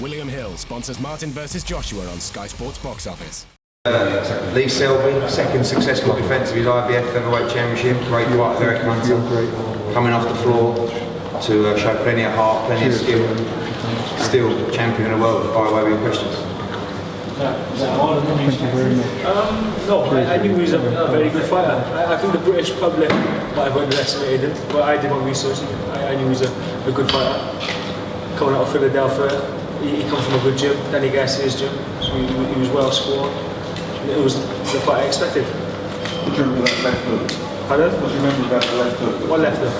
William Hill sponsors Martin vs Joshua on Sky Sports Box Office. Lee Selby, second successful defence of his IBF Featherweight Championship. Great fight, Eric Hunter. Coming off the floor to show plenty of heart, plenty of skill. Still champion of the world. Fire away with your questions. Thank you very much. No, I knew he was a very good fighter. I think the British public might have underestimated him, but I did my research. I knew he was a good fighter. Coming out of Philadelphia, he come from a good gym, Danny Garcia's gym, so he was well scored. It was the fight I expected. What do you remember that left hook? Pardon? What do you remember about the left hook? What left hook?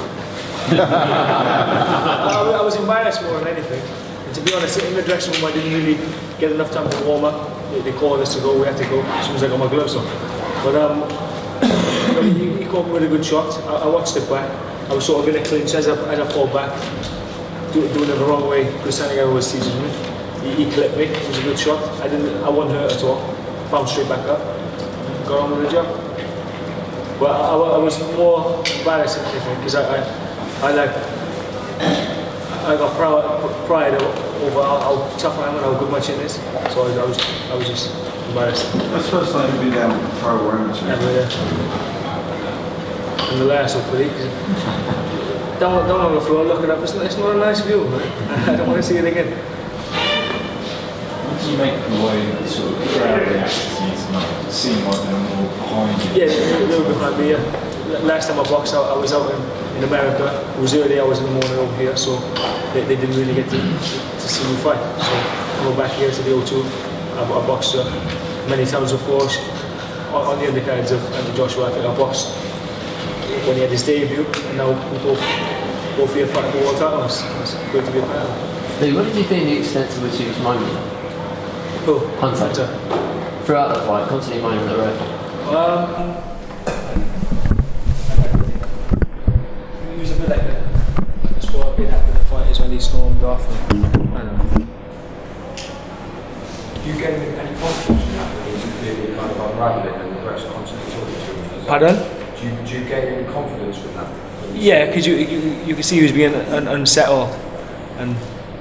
I was embarrassed more than anything. And to be honest, in the dressing room I didn't really get enough time to warm up. They called us to go, we had to go as soon as I got my gloves on. But he caught me with a good shot. I watched it back. I was sort of in a clinch as I fall back, doing it the wrong way. Chris Santiago was teaching me. He clipped me. It was a good shot. I wasn't hurt at all. Bounced straight back up. Got on with the job. But I was more embarrassed than anything because I got pride over how tough I am and how good my chin is. So I was just embarrassed. That's the first time you've been down pro or amateur. Never, yeah. And the last hopefully. Down on the floor looking up, it's not a nice view, man. I don't want to see it again. What do you make of the way the sort of crowd reacted to you tonight? It seemed like they were more behind you. Yeah, they were behind me, yeah. Last time I boxed out, I was out in America. It was early hours in the morning over here, so they didn't really get to see me fight. So coming back here to the O2, I boxed many times before on the undercards of Joshua. I think I boxed when he had his debut, and now we both here fighting for world titles. It's good to be a part of it. Lee, what did you think the extent to which he was moaning? Who? Hunter. Throughout the fight, constantly moaning at the ref. He was a bit like the sport being after the fight is when he stormed off. I don't know. Do you gain any confidence in that when he's clearly kind of unraveling and the press constantly talking to him? Pardon? Do you gain any confidence with that? Yeah, because you could see he was being unsettled, and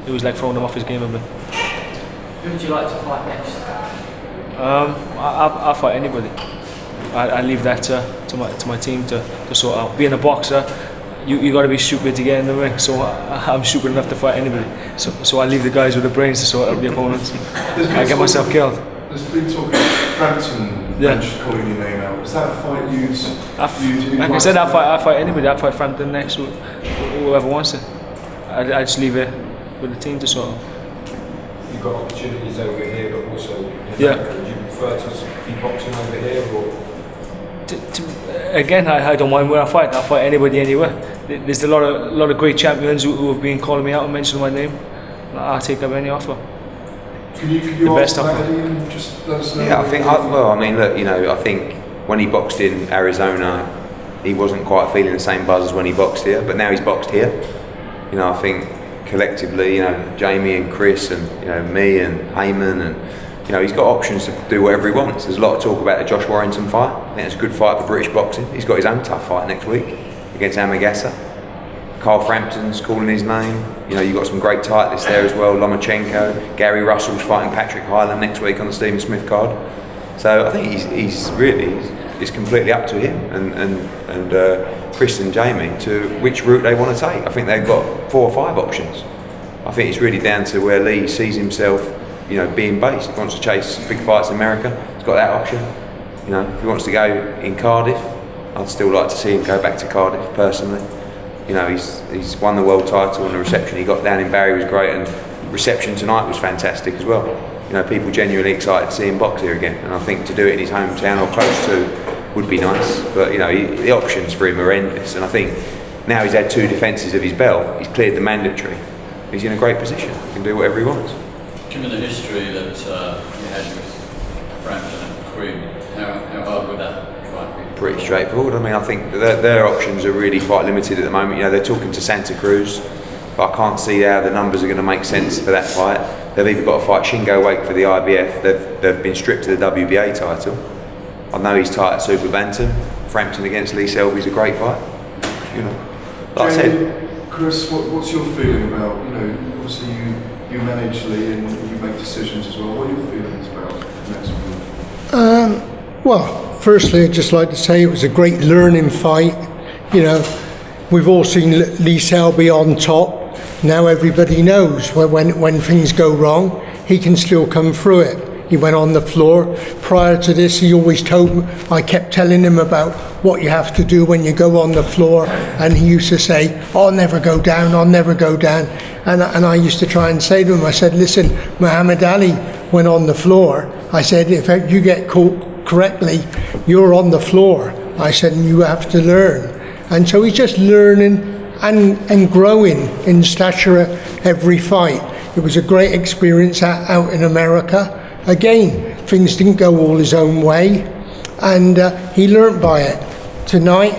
it was like throwing him off his game a bit. Who would you like to fight next? I'll fight anybody. I leave that to my team to sort out. Being a boxer, you got to be stupid to get in the ring. So I'm stupid enough to fight anybody. So I leave the guys with the brains to sort out the opponents. I get myself killed. There's been talk of Frampton just calling your name out. Is that a fight like I said, I fight anybody. I fight Frampton next, whoever wants it. I just leave it with the team to sort out. You've got opportunities over here, but also in Yeah. Would you prefer to be boxing over here, or? Again, I don't mind where I fight. I'll fight anybody, anywhere. There's a lot of great champions who have been calling me out and mentioning my name. I'll take up any offer. Could you The best answer offer. that, Eddie, and just let us know? Yeah, I think when he boxed in Arizona, he wasn't quite feeling the same buzz as when he boxed here, but now he's boxed here. I think collectively, Jamie and Chris and me and Heyman, and he's got options to do whatever he wants. There's a lot of talk about the Josh Warrington fight. I think it's a good fight for British boxing. He's got his own tough fight next week against Amagassa. Carl Frampton's calling his name. You've got some great titleists there as well. Lomachenko, Gary Russell's fighting Patrick Hyland next week on the Stephen Smith card. So I think he's completely up to him and Chris and Jamie to which route they want to take. I think they've got 4 or 5 options. I think it's really down to where Lee sees himself, being based. If he wants to chase big fights in America, he's got that option. If he wants to go in Cardiff, I'd still like to see him go back to Cardiff personally. He's won the world title, and the reception he got down in Barry was great, and reception tonight was fantastic as well. People genuinely excited to see him box here again, and I think to do it in his hometown or close to would be nice. But the options for him are endless, and I think now he's had 2 defences of his belt, he's cleared the mandatory. He's in a great position. He can do whatever he wants. Given the history that you had with Frampton and Queen, how hard would that fight be? Pretty straightforward. I think their options are really quite limited at the moment. They're talking to Santa Cruz, but I can't see how the numbers are going to make sense for that fight. They've either got to fight Shingo Wake for the IBF. They've been stripped to the WBA title. I know he's tight at Super Bantam. Frampton against Lee Selby is a great fight. Like I said, Chris, what's your feeling about, obviously you you manage Lee and you make decisions as well. What are your feelings about the next move? Well, firstly, I'd just like to say it was a great learning fight. You know, we've all seen Lee Selby on top. Now everybody knows when things go wrong, he can still come through it. He went on the floor. Prior to this, he always told me, I kept telling him about what you have to do when you go on the floor. And he used to say, I'll never go down, I'll never go down. And I used to try and say to him, I said, listen, Muhammad Ali went on the floor. I said, if you get caught correctly, you're on the floor. I said, and you have to learn. And so he's just learning and growing in stature every fight. It was a great experience out in America. Again, things didn't go all his own way, and he learnt by it. Tonight,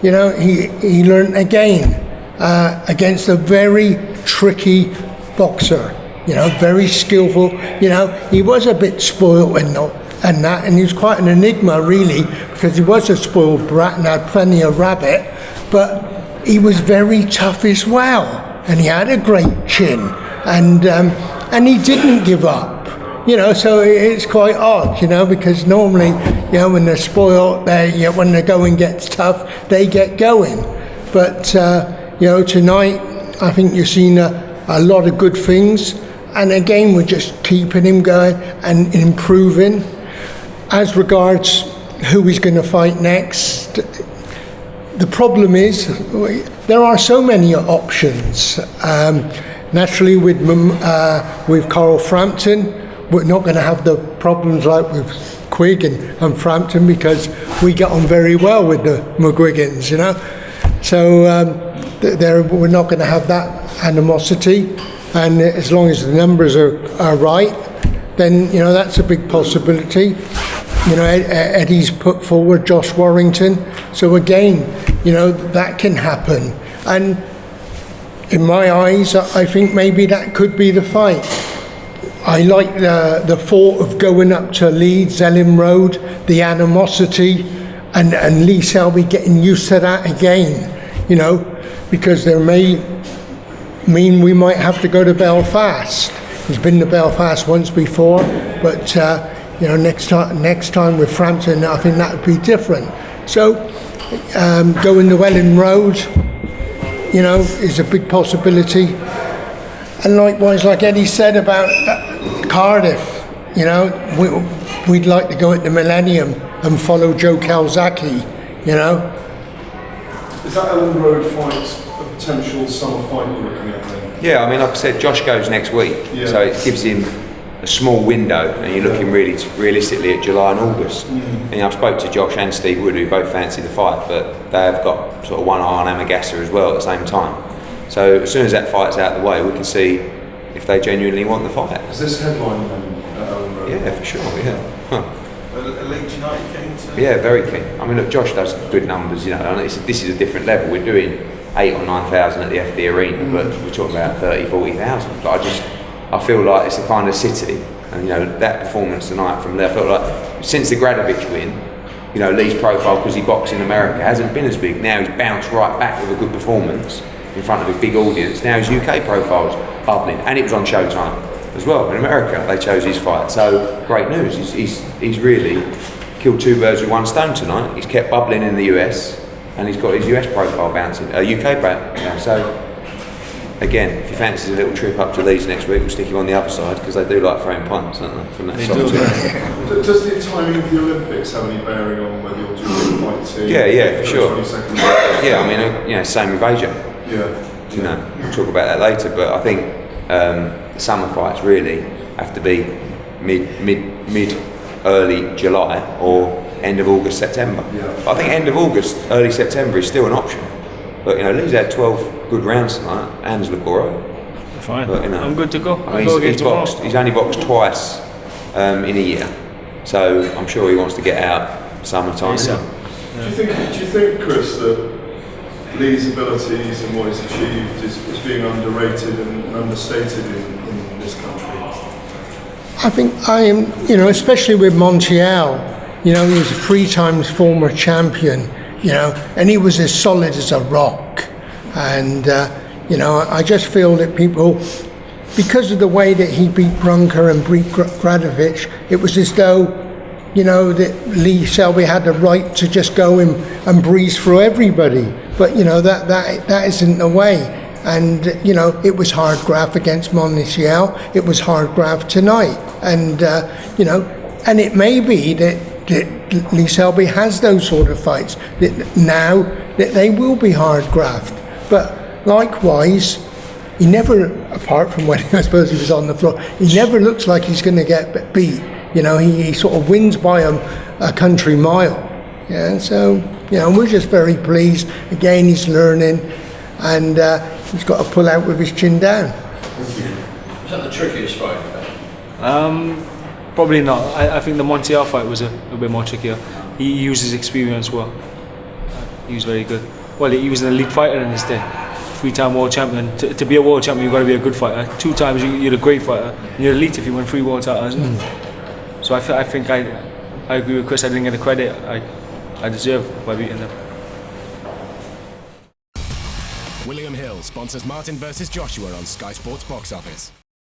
you know, he learnt again against a very tricky boxer, you know, very skillful. You know, he was a bit spoiled and he was quite an enigma, really, because he was a spoiled brat and had plenty of rabbit, but he was very tough as well, and he had a great chin, and he didn't give up. You know, so it's quite odd, you know, because normally, you know, when they're spoiled, when the going gets tough, they get going. But, you know, tonight, I think you've seen a lot of good things. And again, we're just keeping him going and improving. As regards who he's going to fight next, the problem is there are so many options. Naturally, with Carl Frampton, we're not going to have the problems like with Quigg and Frampton, because we get on very well with the McGuigans, you know. So we're not going to have that animosity, and as long as the numbers are right, then, you know, that's a big possibility. You know, Eddie's put forward Josh Warrington, so again, you know, that can happen. And in my eyes, I think maybe that could be the fight. I like the thought of going up to Leeds, Ellen Road, the animosity, and Lee Selby getting used to that again, you know, because there may mean we might have to go to Belfast. He's been to Belfast once before, but you know, next time with Frampton, I think that would be different. So going to Ellen Road, you know, is a big possibility. And likewise, like Eddie said about Cardiff, you know, we'd like to go at the Millennium and follow Joe Calzaghe, you know. Is that Ellen Road fight a potential summer fight you're looking at then? Yeah, I mean, like I said, Josh goes next week, so it gives him a small window, and you're looking really realistically at July and August. And I've spoke to Josh and Steve Wood, who both fancy the fight, but they have got sort of one eye on Amagassa as well at the same time. So as soon as that fight's out of the way, we can see if they genuinely want the fight. Is this headline then at Ellen Road? Yeah, for sure, yeah. Huh. Leeds United keen to... Yeah, very keen. I mean, look, Josh does good numbers, you know, and this is a different level. We're doing 8,000 or 9,000 at the FD Arena, but we're talking about 30,000, 40,000. But I feel like it's a kind of city, and, you know, that performance tonight from there, I felt like since the Gradovich win, you know, Lee's profile, because he boxed in America, hasn't been as big. Now he's bounced right back with a good performance in front of a big audience. Now his UK profile's bubbling, and it was on Showtime as well. In America, they chose his fight, so great news. He's really killed two birds with one stone tonight. He's kept bubbling in the US, and he's got his US profile bouncing, UK back. So again, if he fancies a little trip up to Leeds next week, we'll stick him on the other side, because they do like throwing punts, don't they? From that side. Does the timing of the Olympics have any bearing on whether you'll do a fight team? Yeah, for sure. 22nd? Yeah, I mean, you know, same with AJ. Yeah. You know, we'll talk about that later, but I think the summer fights really have to be mid early July or end of August, September. Yeah. But I think end of August, early September is still an option. But, you know, Lee's had 12 good rounds tonight. Hands look alright. Fine. But, you know, I'm good to go. I mean, he's only boxed twice in a year, so I'm sure he wants to get out summertime. Do you think, Chris, that Lee's abilities and what he's achieved is being underrated and understated in this country? I think I am, you know, especially with Montiel, you know, he was a 3 times former champion, you know, and he was as solid as a rock. And, you know, I just feel that people because of the way that he beat Brunker and beat Gradovic, it was as though, you know, that Lee Selby had the right to just go in and breeze through everybody. But, you know, that isn't the way. And, you know, it was hard graft against Montiel. It was hard graft tonight. And, you know, and it may be that Lee Selby has those sort of fights, that now that they will be hard graft. But likewise, he never, apart from when I suppose he was on the floor, he never looks like he's going to get beat. You know, he sort of wins by a country mile. Yeah, so, you know, we're just very pleased. Again, he's learning, and he's got to pull out with his chin down. Was that the trickiest fight? Probably not. I think the Montiel fight was a bit more trickier. He used his experience well. He was very good. Well, he was an elite fighter in his day. 3-time world champion. To be a world champion, you've got to be a good fighter. 2 times, you're a great fighter. You're elite if you win 3 world titles. So I think I agree with Chris. I didn't get the credit I deserve by beating them. William Hill sponsors Martin vs Joshua on Sky Sports Box Office.